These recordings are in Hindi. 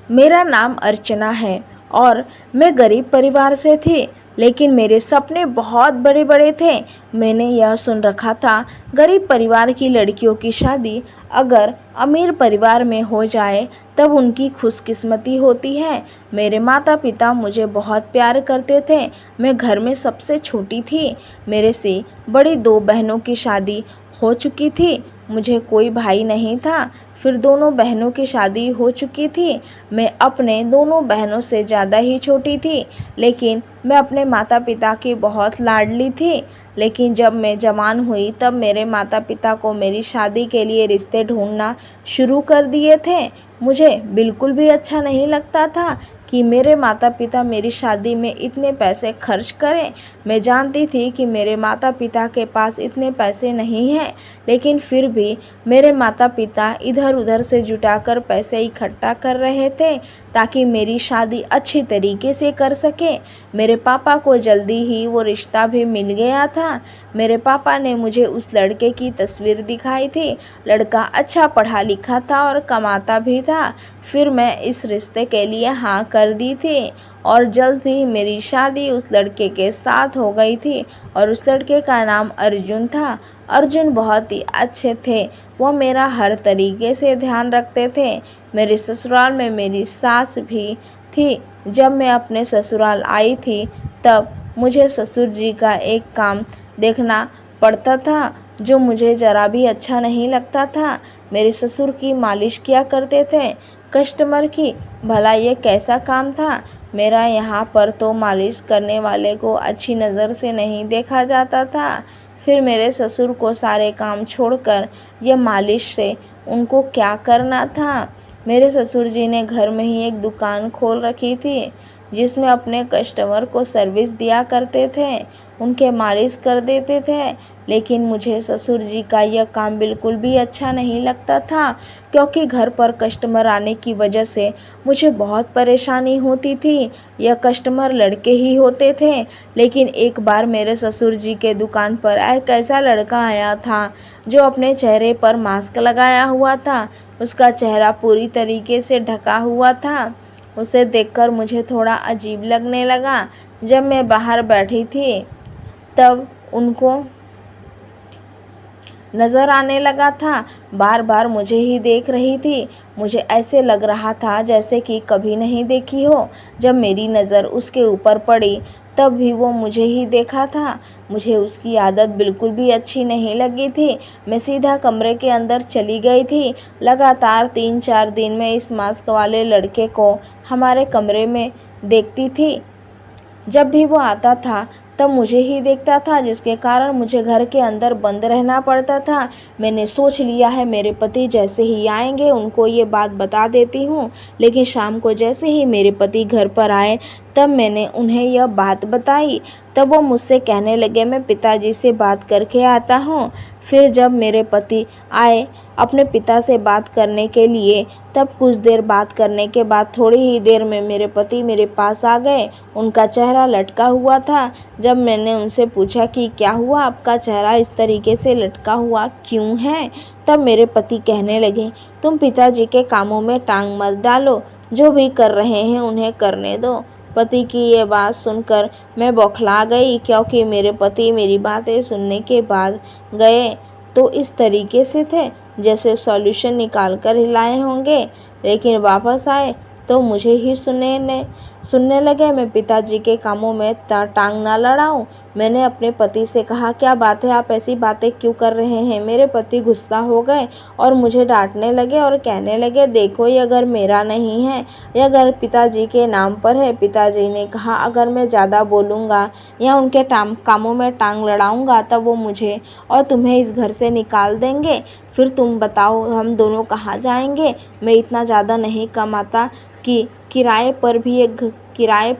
मेरा नाम अर्चना है और मैं गरीब परिवार से थी, लेकिन मेरे सपने बहुत बड़े बड़े थे। मैंने यह सुन रखा था, गरीब परिवार की लड़कियों की शादी अगर अमीर परिवार में हो जाए तब उनकी खुशकिस्मती होती है। मेरे माता पिता मुझे बहुत प्यार करते थे। मैं घर में सबसे छोटी थी। मेरे से बड़ी दो बहनों की शादी हो चुकी थी। मुझे कोई भाई नहीं था। फिर दोनों बहनों की शादी हो चुकी थी। मैं अपने दोनों बहनों से ज़्यादा ही छोटी थी, लेकिन मैं अपने माता पिता की बहुत लाडली थी। लेकिन जब मैं जवान हुई तब मेरे माता पिता को मेरी शादी के लिए रिश्ते ढूंढना शुरू कर दिए थे। मुझे बिल्कुल भी अच्छा नहीं लगता था कि मेरे माता पिता मेरी शादी में इतने पैसे खर्च करें। मैं जानती थी कि मेरे माता पिता के पास इतने पैसे नहीं हैं, लेकिन फिर भी मेरे माता पिता इधर उधर से जुटाकर पैसे इकट्ठा कर रहे थे ताकि मेरी शादी अच्छी तरीके से कर सके। मेरे पापा को जल्दी ही वो रिश्ता भी मिल गया था। मेरे पापा ने मुझे उस लड़के की तस्वीर दिखाई थी। लड़का अच्छा पढ़ा लिखा था और कमाता भी था। फिर मैं इस रिश्ते के लिए हाँ कर दी थी और जल्द ही मेरी शादी उस लड़के के साथ हो गई थी और उस लड़के का नाम अर्जुन था। अर्जुन बहुत ही अच्छे थे। वो मेरा हर तरीके से ध्यान रखते थे। मेरे ससुराल में मेरी सास भी थी। जब मैं अपने ससुराल आई थी तब मुझे ससुर जी का एक काम देखना पड़ता था जो मुझे ज़रा भी अच्छा नहीं लगता था। मेरे ससुर की मालिश किया करते थे कस्टमर की। भला ये कैसा काम था? मेरा यहाँ पर तो मालिश करने वाले को अच्छी नज़र से नहीं देखा जाता था। फिर मेरे ससुर को सारे काम छोड़कर ये मालिश से उनको क्या करना था? मेरे ससुर जी ने घर में ही एक दुकान खोल रखी थी जिसमें अपने कस्टमर को सर्विस दिया करते थे, उनके मालिश कर देते थे। लेकिन मुझे ससुर जी का यह काम बिल्कुल भी अच्छा नहीं लगता था, क्योंकि घर पर कस्टमर आने की वजह से मुझे बहुत परेशानी होती थी। यह कस्टमर लड़के ही होते थे, लेकिन एक बार मेरे ससुर जी के दुकान पर एक ऐसा लड़का आया था जो अपने चेहरे पर मास्क लगाया हुआ था। उसका चेहरा पूरी तरीके से ढका हुआ था। उसे देखकर मुझे थोड़ा अजीब लगने लगा। जब मैं बाहर बैठी थी तब उनको नज़र आने लगा था। बार बार मुझे ही देख रही थी। मुझे ऐसे लग रहा था जैसे कि कभी नहीं देखी हो। जब मेरी नज़र उसके ऊपर पड़ी तब भी वो मुझे ही देखा था। मुझे उसकी आदत बिल्कुल भी अच्छी नहीं लगी थी। मैं सीधा कमरे के अंदर चली गई थी। लगातार 3-4 दिन में इस मास्क वाले लड़के को हमारे कमरे में देखती थी। जब भी वो आता था तब मुझे ही देखता था, जिसके कारण मुझे घर के अंदर बंद रहना पड़ता था। मैंने सोच लिया है मेरे पति जैसे ही आएंगे उनको ये बात बता देती हूँ। लेकिन शाम को जैसे ही मेरे पति घर पर आए तब मैंने उन्हें यह बात बताई। तब वो मुझसे कहने लगे मैं पिताजी से बात करके आता हूँ। फिर जब मेरे पति आए अपने पिता से बात करने के लिए, तब कुछ देर बात करने के बाद थोड़ी ही देर में मेरे पति मेरे पास आ गए। उनका चेहरा लटका हुआ था। जब मैंने उनसे पूछा कि क्या हुआ, आपका चेहरा इस तरीके से लटका हुआ क्यों है, तब मेरे पति कहने लगे तुम पिताजी के कामों में टांग मत डालो, जो भी कर रहे हैं उन्हें करने दो। पति की ये बात सुनकर मैं बौखला गई, क्योंकि मेरे पति मेरी बातें सुनने के बाद गए तो इस तरीके से थे जैसे सॉल्यूशन निकाल कर हिलाए होंगे, लेकिन वापस आए तो मुझे ही सुनने लगे मैं पिताजी के कामों में टांग ना लड़ाऊं। मैंने अपने पति से कहा क्या बात है, आप ऐसी बातें क्यों कर रहे हैं? मेरे पति गुस्सा हो गए और मुझे डांटने लगे और कहने लगे देखो ये घर मेरा नहीं है, यह घर पिताजी के नाम पर है। पिताजी ने कहा अगर मैं ज़्यादा बोलूँगा या उनके कामों में टांग लड़ाऊँगा तब वो मुझे और तुम्हें इस घर से निकाल देंगे। फिर तुम बताओ हम दोनों कहाँ जाएंगे? मैं इतना ज़्यादा नहीं कमाता कि किराए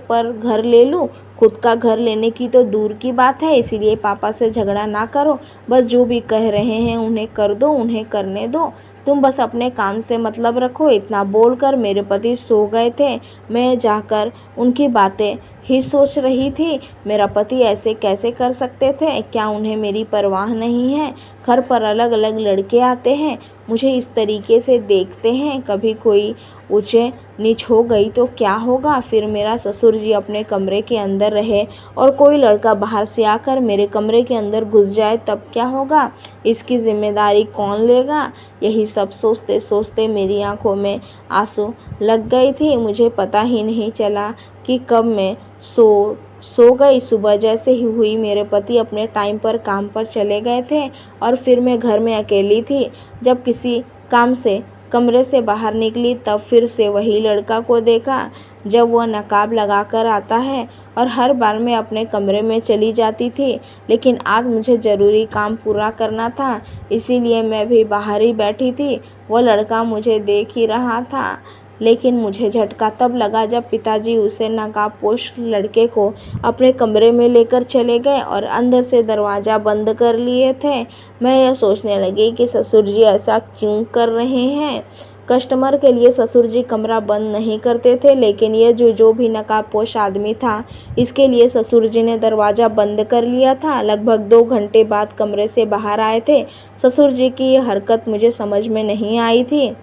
पर घर ले लूँ। खुद का घर लेने की तो दूर की बात है। इसीलिए पापा से झगड़ा ना करो, बस जो भी कह रहे हैं उन्हें कर दो, उन्हें करने दो, तुम बस अपने काम से मतलब रखो। इतना बोलकर मेरे पति सो गए थे। मैं जाकर उनकी बातें ही सोच रही थी, मेरा पति ऐसे कैसे कर सकते थे? क्या उन्हें मेरी परवाह नहीं है? घर पर अलग अलग लड़के आते हैं, मुझे इस तरीके से देखते हैं। कभी कोई ऊंचे नीच हो गई तो क्या होगा? फिर मेरा ससुर जी अपने कमरे के अंदर रहे और कोई लड़का बाहर से आकर मेरे कमरे के अंदर घुस जाए तब क्या होगा? इसकी जिम्मेदारी कौन लेगा? यही सब सोचते सोचते मेरी आंखों में आंसू लग गई थी। मुझे पता ही नहीं चला कि कब मैं सो गई। सुबह जैसे ही हुई, मेरे पति अपने टाइम पर काम पर चले गए थे और फिर मैं घर में अकेली थी। जब किसी काम से कमरे से बाहर निकली तब फिर से वही लड़का को देखा। जब वह नकाब लगा कर आता है और हर बार मैं अपने कमरे में चली जाती थी, लेकिन आज मुझे ज़रूरी काम पूरा करना था, इसीलिए मैं भी बाहर ही बैठी थी। वह लड़का मुझे देख ही रहा था, लेकिन मुझे झटका तब लगा जब पिताजी उसे नकाबपोश लड़के को अपने कमरे में लेकर चले गए और अंदर से दरवाज़ा बंद कर लिए थे। मैं यह सोचने लगी कि ससुर जी ऐसा क्यों कर रहे हैं। कस्टमर के लिए ससुर जी कमरा बंद नहीं करते थे, लेकिन ये जो भी नकाबपोश आदमी था, इसके लिए ससुर जी ने दरवाज़ा बंद कर लिया था। लगभग 2 घंटे बाद कमरे से बाहर आए थे। ससुर जी की ये हरकत मुझे समझ में नहीं आई थी।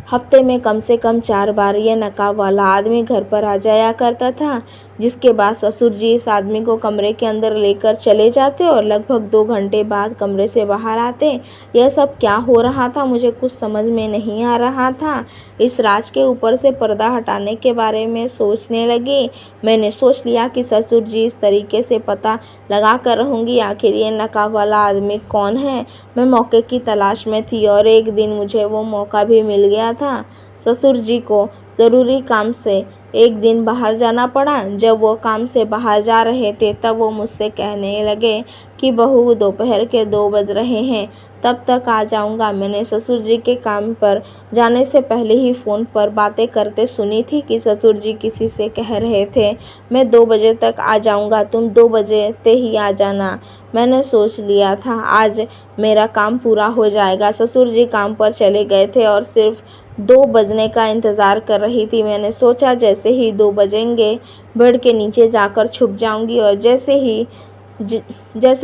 हफ्ते में कम से कम 4 बार यह नकाब वाला आदमी घर पर आ जाया करता था, जिसके बाद ससुर जी इस आदमी को कमरे के अंदर लेकर चले जाते और लगभग 2 घंटे बाद कमरे से बाहर आते। यह सब क्या हो रहा था, मुझे कुछ समझ में नहीं आ रहा था। इस राज के ऊपर से पर्दा हटाने के बारे में सोचने लगी। मैंने सोच लिया कि ससुर जी इस तरीके से पता लगा कर रहूँगी आखिर ये नकाब वाला आदमी कौन है। मैं मौके की तलाश में थी और एक दिन मुझे वो मौका भी मिल गया था। ससुर जी को ज़रूरी काम से एक दिन बाहर जाना पड़ा। जब वो काम से बाहर जा रहे थे तब वो मुझसे कहने लगे कि बहू, दोपहर के 2 बज रहे हैं, तब तक आ जाऊंगा। मैंने ससुर जी के काम पर जाने से पहले ही फ़ोन पर बातें करते सुनी थी कि ससुर जी किसी से कह रहे थे, मैं 2 बजे तक आ जाऊंगा, तुम 2 बजे ते ही आ जाना। मैंने सोच लिया था आज मेरा काम पूरा हो जाएगा। ससुर जी काम पर चले गए थे और सिर्फ 2 बजने का इंतज़ार कर रही थी। मैंने सोचा जैसे ही 2 बजेंगे बेड के नीचे जाकर छुप जाऊंगी और जैसे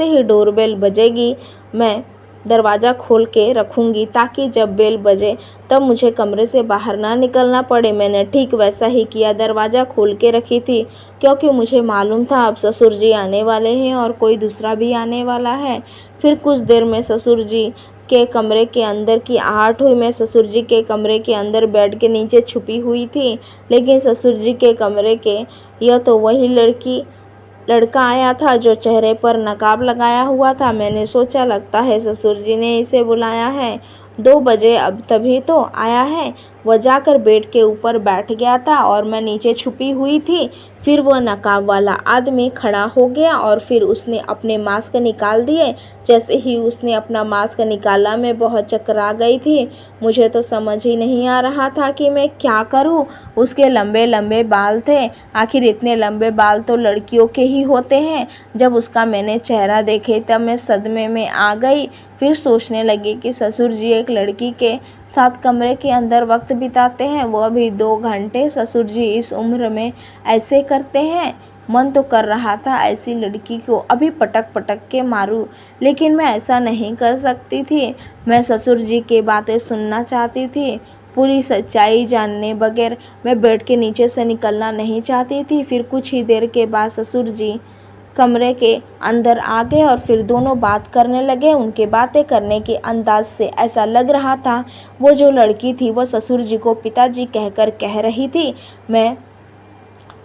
ही डोरबेल बजेगी मैं दरवाज़ा खोल के रखूँगी ताकि जब बेल बजे तब मुझे कमरे से बाहर ना निकलना पड़े। मैंने ठीक वैसा ही किया, दरवाज़ा खोल के रखी थी क्योंकि मुझे मालूम था अब ससुर जी आने वाले हैं और कोई दूसरा भी आने वाला है। फिर कुछ देर में ससुर जी के कमरे के अंदर की आहट हुई। मैं ससुर जी के कमरे के अंदर बेड के नीचे छुपी हुई थी, लेकिन ससुर जी के कमरे के यह तो वही लड़का आया था जो चेहरे पर नकाब लगाया हुआ था। मैंने सोचा लगता है ससुर जी ने इसे बुलाया है। 2 बजे अब तभी तो आया है। वह जाकर बेड के ऊपर बैठ गया था और मैं नीचे छुपी हुई थी। फिर वह नकाब वाला आदमी खड़ा हो गया और फिर उसने अपने मास्क निकाल दिए। जैसे ही उसने अपना मास्क निकाला मैं बहुत चकरा गई थी। मुझे तो समझ ही नहीं आ रहा था कि मैं क्या करूं। उसके लंबे लंबे बाल थे, आखिर इतने लंबे बाल तो लड़कियों के ही होते हैं। जब उसका मैंने चेहरा देखे तब मैं सदमे में आ गई। फिर सोचने लगी कि ससुर जी एक लड़की के साथ कमरे के अंदर वक्त बिताते हैं, वह भी 2 घंटे। ससुर जी इस उम्र में ऐसे करते हैं। मन तो कर रहा था ऐसी लड़की को अभी पटक पटक के मारूं, लेकिन मैं ऐसा नहीं कर सकती थी। मैं ससुर जी की बातें सुनना चाहती थी, पूरी सच्चाई जानने बगैर मैं बेड के नीचे से निकलना नहीं चाहती थी। फिर कुछ ही देर के बाद ससुर जी कमरे के अंदर आ गए और फिर दोनों बात करने लगे। उनके बातें करने के अंदाज से ऐसा लग रहा था वो जो लड़की थी वो ससुर जी को पिताजी कहकर कह रही थी। मैं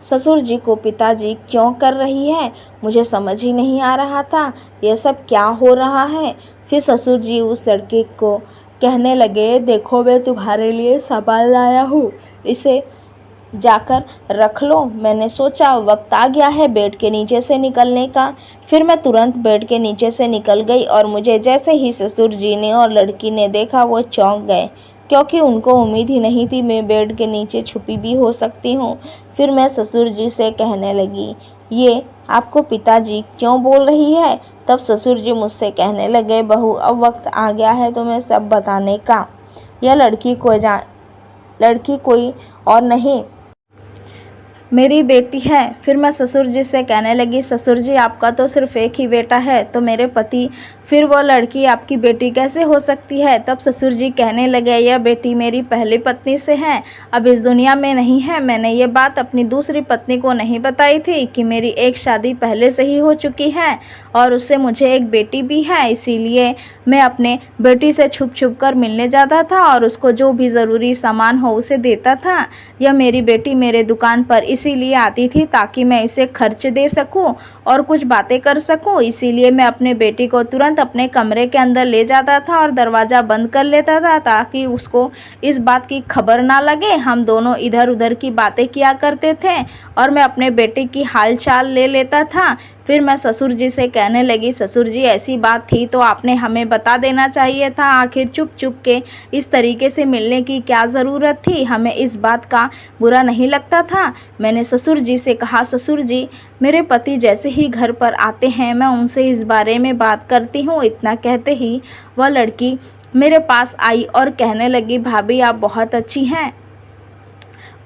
ससुर जी को पिताजी क्यों कर रही है, मुझे समझ ही नहीं आ रहा था। यह सब क्या हो रहा है। फिर ससुर जी उस लड़की को कहने लगे, देखो मैं तुम्हारे लिए सामान लाया हूँ, इसे जाकर रख लो। मैंने सोचा वक्त आ गया है बेड के नीचे से निकलने का। फिर मैं तुरंत बेड के नीचे से निकल गई और मुझे जैसे ही ससुर जी ने और लड़की ने देखा वो चौंक गए, क्योंकि उनको उम्मीद ही नहीं थी मैं बेड के नीचे छुपी भी हो सकती हूँ। फिर मैं ससुर जी से कहने लगी, ये आपको पिताजी क्यों बोल रही है। तब ससुर जी मुझसे कहने लगे, बहू अब वक्त आ गया है तुम्हें सब बताने का। यह लड़की कोई और नहीं मेरी बेटी है। फिर मैं ससुर जी से कहने लगी, ससुर जी आपका तो सिर्फ एक ही बेटा है। तो मेरे पति, फिर वो लड़की आपकी बेटी कैसे हो सकती है? तब ससुर जी कहने लगे, यह बेटी मेरी पहली पत्नी से है, अब इस दुनिया में नहीं है। मैंने ये बात अपनी दूसरी पत्नी को नहीं बताई थी कि मेरी एक शादी पहले से ही हो चुकी है और उससे मुझे एक बेटी भी है। इसीलिए मैं अपने बेटी से छुप छुप कर मिलने जाता था और उसको जो भी ज़रूरी सामान हो उसे देता था। यह मेरी बेटी मेरे दुकान पर इसीलिए आती थी ताकि मैं इसे खर्च दे सकूं और कुछ बातें कर सकूं। इसीलिए मैं अपने बेटी को तुरंत अपने कमरे के अंदर ले जाता था और दरवाज़ा बंद कर लेता था ताकि उसको इस बात की खबर ना लगे। हम दोनों इधर उधर की बातें किया करते थे और मैं अपने बेटे की हाल चाल ले लेता था। फिर मैं ससुर जी से कहने लगी, ससुर जी ऐसी बात थी तो आपने हमें बता देना चाहिए था, आखिर चुप चुप के इस तरीके से मिलने की क्या ज़रूरत थी? हमें इस बात का बुरा नहीं लगता था। मैंने ससुर जी से कहा, ससुर जी मेरे पति जैसे ही घर पर आते हैं मैं उनसे इस बारे में बात करती हूँ। इतना कहते ही वह लड़की मेरे पास आई और कहने लगी, भाभी आप बहुत अच्छी हैं।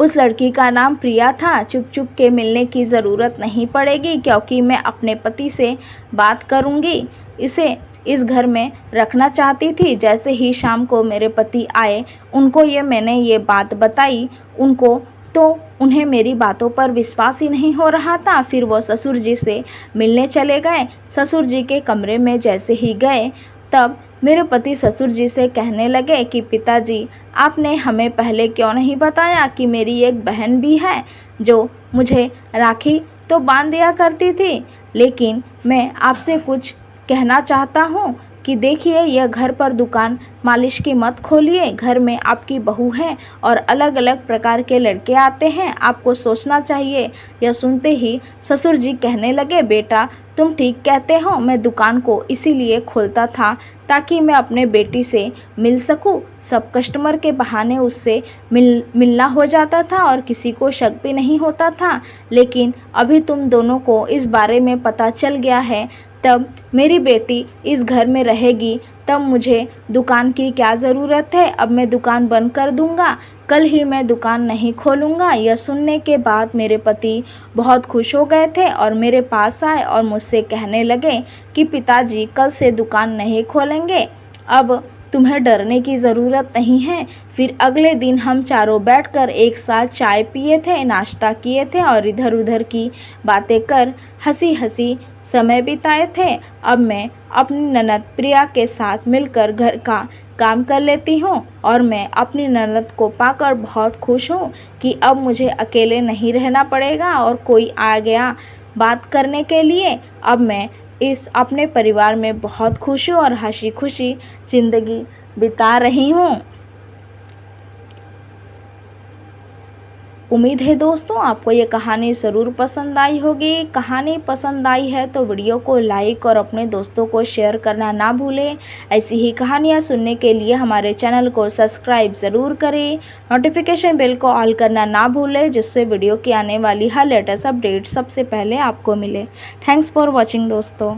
उस लड़की का नाम प्रिया था। चुप चुप के मिलने की ज़रूरत नहीं पड़ेगी क्योंकि मैं अपने पति से बात करूंगी। इसे इस घर में रखना चाहती थी। जैसे ही शाम को मेरे पति आए, उनको मैंने ये बात बताई। उन्हें मेरी बातों पर विश्वास ही नहीं हो रहा था। फिर वो ससुर जी से मिलने चले गए। ससुर जी के कमरे में जैसे ही गए तब मेरे पति ससुर जी से कहने लगे कि पिताजी आपने हमें पहले क्यों नहीं बताया कि मेरी एक बहन भी है जो मुझे राखी तो बांध दिया करती थी। लेकिन मैं आपसे कुछ कहना चाहता हूँ कि देखिए, यह घर पर दुकान मालिश की मत खोलिए। घर में आपकी बहू है और अलग अलग प्रकार के लड़के आते हैं, आपको सोचना चाहिए। यह सुनते ही ससुर जी कहने लगे, बेटा तुम ठीक कहते हो, मैं दुकान को इसीलिए खोलता था ताकि मैं अपने बेटी से मिल सकूं। सब कस्टमर के बहाने उससे मिलना हो जाता था और किसी को शक भी नहीं होता था। लेकिन अभी तुम दोनों को इस बारे में पता चल गया है, तब मेरी बेटी इस घर में रहेगी, तब मुझे दुकान की क्या ज़रूरत है? अब मैं दुकान बंद कर दूंगा, कल ही मैं दुकान नहीं खोलूंगा। यह सुनने के बाद मेरे पति बहुत खुश हो गए थे और मेरे पास आए और मुझसे कहने लगे कि पिताजी कल से दुकान नहीं खोलेंगे, अब तुम्हें डरने की ज़रूरत नहीं है। फिर अगले दिन हम चारों बैठकर एक साथ चाय पिए थे, नाश्ता किए थे और इधर उधर की बातें कर हंसी हंसी समय बिताए थे। अब मैं अपनी ननद प्रिया के साथ मिलकर घर का काम कर लेती हूँ और मैं अपनी ननद को पाकर बहुत खुश हूँ कि अब मुझे अकेले नहीं रहना पड़ेगा और कोई आ गया बात करने के लिए। अब मैं इस अपने परिवार में बहुत खुश हूँ और हंसी खुशी ज़िंदगी बिता रही हूँ। उम्मीद है दोस्तों आपको ये कहानी ज़रूर पसंद आई होगी। कहानी पसंद आई है तो वीडियो को लाइक और अपने दोस्तों को शेयर करना ना भूलें। ऐसी ही कहानियाँ सुनने के लिए हमारे चैनल को सब्सक्राइब ज़रूर करें। नोटिफिकेशन बेल को ऑल करना ना भूलें जिससे वीडियो की आने वाली हर लेटेस्ट अपडेट सबसे पहले आपको मिले। थैंक्स फॉर वॉचिंग दोस्तों।